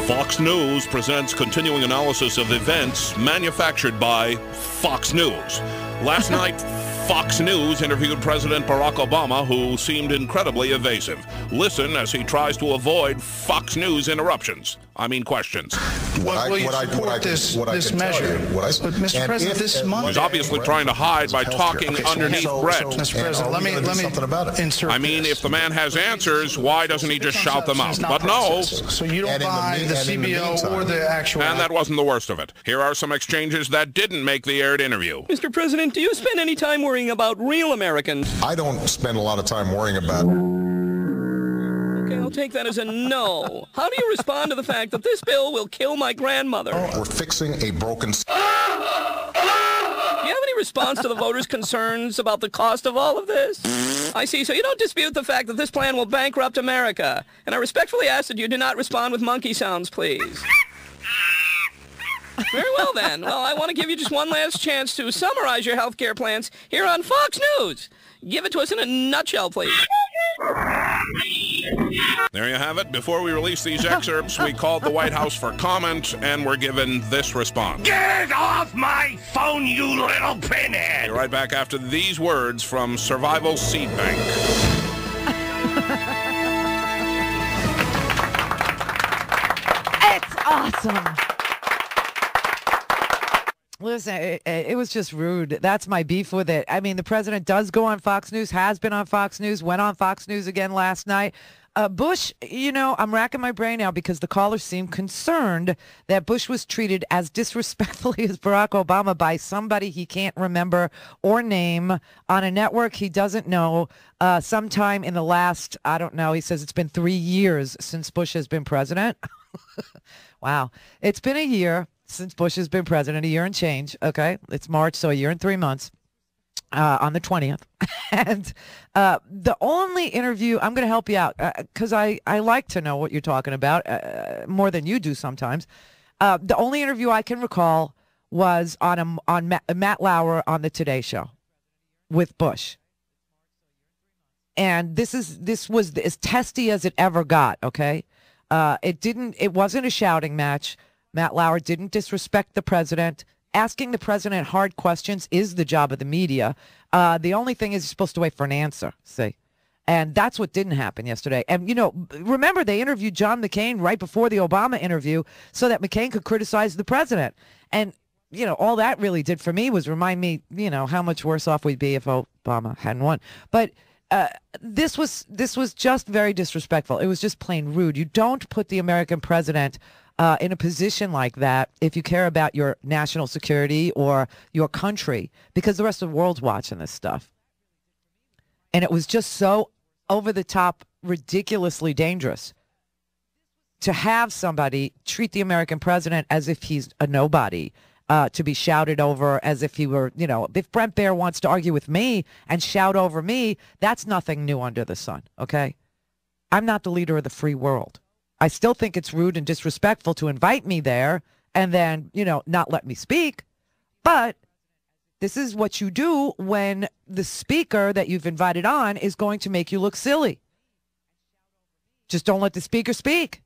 Fox News presents continuing analysis of events manufactured by Fox News. Last night, Fox News interviewed President Barack Obama, who seemed incredibly evasive. Listen as he tries to avoid Fox News interruptions. I mean questions. This measure? But Mr. President, this month... He's obviously trying to hide by talking underneath breath. Mr. President, let me insert I mean, this. if the man has answers, why doesn't he just shout them out? But no. So you don't buy the CBO or the actual... And that wasn't the worst of it. Here are some exchanges that didn't make the aired interview. Mr. President, do you spend any time worrying about real Americans? I don't spend a lot of time worrying about Okay, I'll take that as a no. How do you respond to the fact that this bill will kill my grandmother? We're fixing a broken... Do you have any response to the voters' concerns about the cost of all of this? I see. So you don't dispute the fact that this plan will bankrupt America. And I respectfully ask that you do not respond with monkey sounds, please. Very well, then. Well, I want to give you just one last chance to summarize your health care plans here on Fox News. Give it to us in a nutshell, please. There you have it. Before we release these excerpts, we called the White House for comment, and were given this response. Get off my phone, you little pinhead! Be right back after these words from Survival Seed Bank. It's awesome. Listen, it was just rude. That's my beef with it. I mean, the president does go on Fox News, has been on Fox News, went on Fox News again last night. Bush, you know, I'm racking my brain now because the callers seem concerned that Bush was treated as disrespectfully as Barack Obama by somebody he can't remember or name on a network he doesn't know sometime in the last, I don't know, he says it's been 3 years since Bush has been president. Wow. It's been a year since Bush has been president, a year and change. Okay. It's March, so a year and 3 months on the 20th. And the only interview, I'm going to help you out because I like to know what you're talking about more than you do sometimes. The only interview I can recall was on Matt Lauer on the Today Show with Bush. And this was as testy as it ever got. Okay. It wasn't a shouting match. Matt Lauer didn't disrespect the president. Asking the president hard questions is the job of the media. The only thing is you're supposed to wait for an answer, see? And that's what didn't happen yesterday. And, you know, remember they interviewed John McCain right before the Obama interview so that McCain could criticize the president. And, you know, all that really did for me was remind me, you know, how much worse off we'd be if Obama hadn't won. But this was just very disrespectful. It was just plain rude. You don't put the American president in a position like that if you care about your national security or your country, because the rest of the world's watching this stuff. And it was just so over the top, ridiculously dangerous to have somebody treat the American president as if he's a nobody, to be shouted over as if he were, you know, if Brent Baer wants to argue with me and shout over me, that's nothing new under the sun, okay? I'm not the leader of the free world. I still think it's rude and disrespectful to invite me there and then, you know, not let me speak. But this is what you do when the speaker that you've invited on is going to make you look silly. Just don't let the speaker speak.